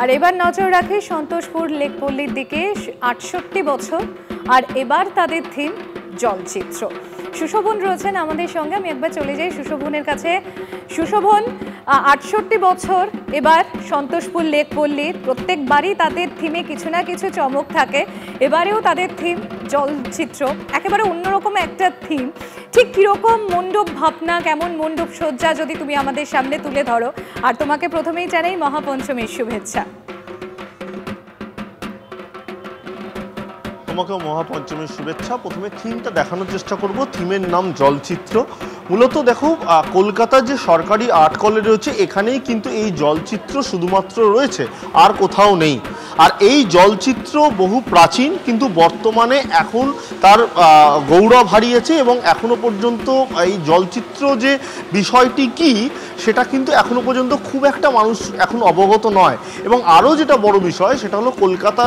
আর এবার নজর রাখি সন্তোষপুর লেকপল্লীর দিকে। ৬৮ বছর আর এবার তাদের থিম জলচিত্র। সুশোভন রয়েছেন আমাদের সঙ্গে, আমি একবার চলে যাই সুশোভনের কাছে। সুশোভন, ৬৮ বছর এবার সন্তোষপুর লেকপল্লীর, প্রত্যেকবারই তাদের থিমে কিছু না কিছু চমক থাকে, এবারেও তাদের থিম জলচিত্র, একেবারে অন্যরকম একটা থিম। ঠিক কীরকম মণ্ডপ ভাবনা, কেমন মণ্ডপ সজ্জা যদি তুমি আমাদের সামনে তুলে ধরো। আর তোমাকে প্রথমেই জানাই মহাপঞ্চমীর শুভেচ্ছা। তোমাকেও মহাপঞ্চমীর শুভেচ্ছা। প্রথমে থিমটা দেখানোর চেষ্টা করব। থিমের নাম জলচিত্র। মূলত দেখো, কলকাতার যে সরকারি আর্ট কলেজ রয়েছে এখানেই কিন্তু এই জলচিত্র শুধুমাত্র রয়েছে, আর কোথাও নেই। আর এই জলচিত্র বহু প্রাচীন, কিন্তু বর্তমানে এখন তার গৌরব হারিয়েছে এবং এখনো পর্যন্ত এই জলচিত্র যে বিষয়টি কি সেটা কিন্তু এখনো পর্যন্ত খুব একটা মানুষ এখন অবগত নয়। এবং আরও যেটা বড় বিষয় সেটা হলো কলকাতা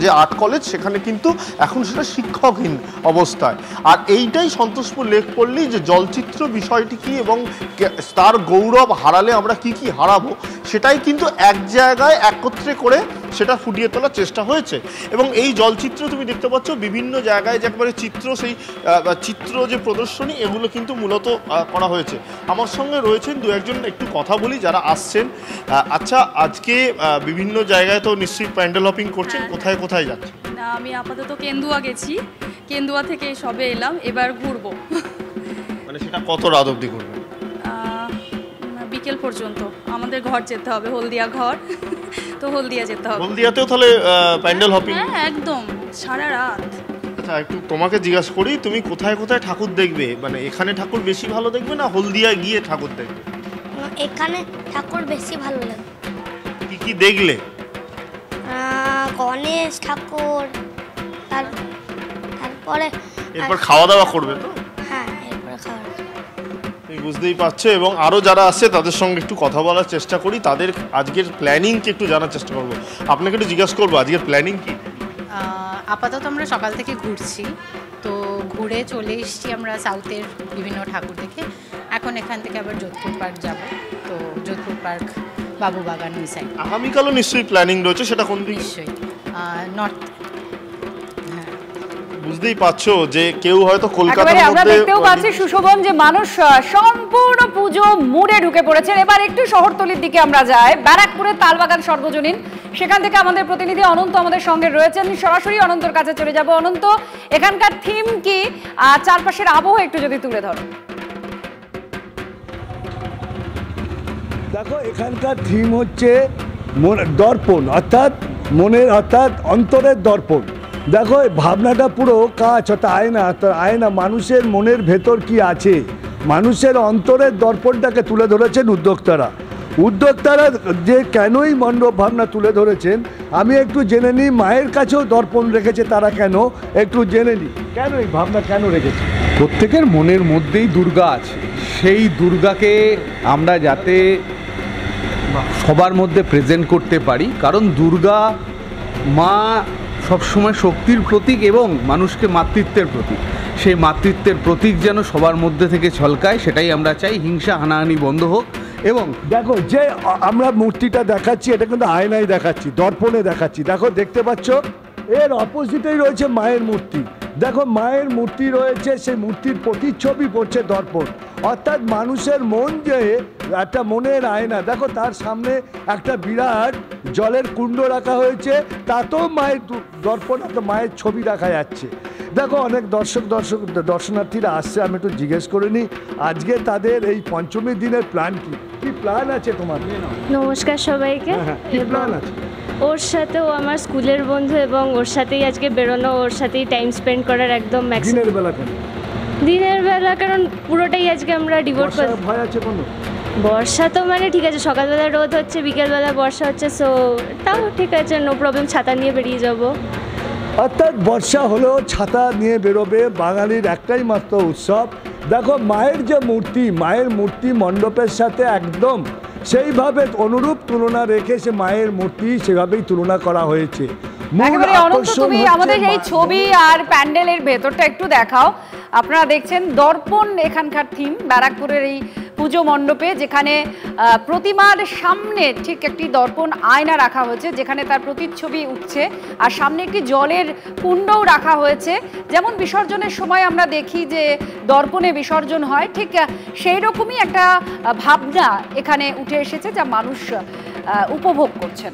যে আর্ট কলেজ সেখানে কিন্তু এখন সেটা শিক্ষকহীন অবস্থায়। আর এইটাই সন্তোষপুর লেকপল্লী, যে জলচিত্র বিষয়টি কি এবং তার গৌরব হারালে আমরা কি কি হারাবো সেটাই কিন্তু এক জায়গায় একত্রে করে সেটা ফুটিয়ে তোলার চেষ্টা হয়েছে। এবং এই জলচিত্র তুমি দেখতে পাচ্ছ বিভিন্ন জায়গায় যে একবারে চিত্র, সেই চিত্র যে প্রদর্শনী এগুলো কিন্তু মূলত করা হয়েছে। আমার সঙ্গে রয়েছেন দু একজন, একটু কথা বলি যারা আসছেন। আচ্ছা, আজকে বিভিন্ন জায়গায় তো নিশ্চয়ই প্যান্ডেল হপিং করছেন, কোথায় কোথায় যাচ্ছেন? না, আমি আপাতত কেন্দুয়া গেছি, কেন্দুয়া থেকে সবে এলাম, এবার ঘুরবো। মানে সেটা কত রাত অবধি ঘুরবেন? বিকেল পর্যন্ত। আমাদের ঘর যেতে হবে, হলদিয়া ঘর, তো হলদিয়া যেতে হবে। হলদিয়াতেও তাহলে প্যান্ডেল হপিং? হ্যাঁ, একদম সারা রাত। আচ্ছা, একটু তোমাকে জিজ্ঞাসা করি, তুমি কোথায় কোথায় ঠাকুর দেখবে? মানে এখানে ঠাকুর বেশি ভালো দেখবে না হলদিয়া গিয়ে ঠাকুর দেখবে? এখানে ঠাকুর বেশি ভালো লাগে। কি কি দেখলে? গণেশ ঠাকুর, তারপরে এরপর খাওয়া দাওয়া করবে তো? হ্যাঁ, এরপরে খাওয়া দাওয়া। তুমি বুঝতেই পারছো। এবং আরও যারা আসছে তাদের সঙ্গে একটু কথা বলার চেষ্টা করি, তাদের আজকের প্ল্যানিংকে একটু জানার চেষ্টা করবো। আপনাকে একটু জিজ্ঞাসা করবো আজকের প্ল্যানিং কি? আপাতত আমরা সকাল থেকে ঘুরছি, তো ঘুরে চলে এসেছি আমরা সাউথের বিভিন্ন ঠাকুর দেখে। এখন এখান থেকে আবার যোধপুর পার্ক যাব, তো যোধপুর পার্ক, বাবুবাগান ওই সাইড। আগামীকালও নিশ্চয়ই প্ল্যানিং রয়েছে, সেটা কোন দিকে? নিশ্চয়ই নর্থ। বুঝতেই পারছো যে কেউ হয়তো কলকাতার মধ্যে, আমরা দেখতেও পাচ্ছি সুশোভন যে মানুষ সম্পূর্ণ পুজো মুডে ঢুকে পড়েছেন। এবার একটু শহরতলির দিকে আমরা যাই, ব্যারাকপুরের তালবাগান সর্বজনীন, সেখান থেকে আমাদের প্রতিনিধি অনন্ত আমাদের সঙ্গে রয়েছেন। সরাসরি অনন্তর কাছে চলে যাব। অনন্ত, এখানকার থিম কি, চারপাশের আবহাওয়া একটু যদি তুলে ধরো। দেখো, এখানকার থিম হচ্ছে দর্পণ, অর্থাৎ মনের, অর্থাৎ অন্তরের দর্পণ। দেখো, ভাবনাটা পুরো কাঁচ, অর্থাৎ আয়না, আয়না মানুষের মনের ভেতর কি আছে, মানুষের অন্তরের দর্পণটাকে তুলে ধরেছেন উদ্যোক্তারা। যে কেনই মণ্ডপ ভাবনা তুলে ধরেছেন আমি একটু জেনে নিই। মায়ের কাছেও দর্পণ রেখেছে তারা, কেন একটু জেনে নিই, কেন এই ভাবনা কেন রেখেছে? প্রত্যেকের মনের মধ্যেই দুর্গা আছে, সেই দুর্গাকে আমরা যাতে সবার মধ্যে প্রেজেন্ট করতে পারি, কারণ দুর্গা মা সবসময় শক্তির প্রতীক এবং মানুষকে মাতৃত্বের প্রতীক। সেই মাতৃত্বের প্রতীক যেন সবার মধ্যে থেকে ঝলকায়, সেটাই আমরা চাই। হিংসা হানাহানি বন্ধ হোক। এবং দেখো, যে আমরা মূর্তিটা দেখাচ্ছি এটা কিন্তু আয়নায় দেখাচ্ছি, দর্পণে দেখাচ্ছি। দেখো, দেখতে পাচ্ছ এর অপোজিটেই রয়েছে মায়ের মূর্তি। দেখো, মায়ের মূর্তি রয়েছে, সেই মূর্তির প্রতিচ্ছবি পড়ছে দর্পণ, অর্থাৎ মানুষের মন যে একটা মনের আয়না। দেখো, তার সামনে একটা বিরাট জলের কুণ্ড রাখা হয়েছে, তাতেও মায়ের দর্পণ, একটা মায়ের ছবি দেখা যাচ্ছে। দেখো, অনেক দর্শনার্থীরা আসছে, আমি একটু জিজ্ঞেস করে নিই আজকে তাদের এই পঞ্চমী দিনের প্ল্যান কি প্ল্যান আছে তোমার? নমস্কার সবাইকে। কি প্ল্যান আছে? ওর সাথেও আমার স্কুলের বন্ধু এবং ওর সাথেই আজকে বেরোনো, ওর সাথেই টাইম স্পেন্ড করার একদম ম্যাক্সিমাম। দিনের বেলা কেন? দিনের বেলা কারণ পুরোটাই আজকে আমরা ডিভোট করি। ভয় আছে কোনো? বর্ষা তো মানে ঠিক আছে, সকালবেলা রোদ হচ্ছে, বিকেলবেলা বর্ষা হচ্ছে, সো তাও ঠিক আছে, নো প্রবলেম, ছাতা নিয়ে বেরিয়ে যাব। অর্থাৎ বর্ষা হলেও ছাতা নিয়ে বেরোবে, বাঙালির একটাই মাত্র উৎসব। দেখো, মায়ের যে মূর্তি, মায়ের মূর্তি মণ্ডপের সাথে একদম সেইভাবে অনুরূপ তুলনা রেখে সে মায়ের মূর্তি সেভাবেই তুলনা করা হয়েছে। একেবারে অনন্ত, তুমি আমাদের এই ছবি আর প্যান্ডেলের ভেতরটা একটু দেখাও। আপনারা দেখছেন দর্পণ এখানকার থিম, ব্যারাকপুরের এই পুজো মণ্ডপে, যেখানে প্রতিমার সামনে ঠিক একটি দর্পণ আয়না রাখা হয়েছে, যেখানে তার প্রতিচ্ছবি উঠছে, আর সামনে একটি জলের কুণ্ডও রাখা হয়েছে। যেমন বিসর্জনের সময় আমরা দেখি যে দর্পণে বিসর্জন হয়, ঠিক সেই রকমই একটা ভাবনা এখানে উঠে এসেছে, যা মানুষ উপভোগ করছেন।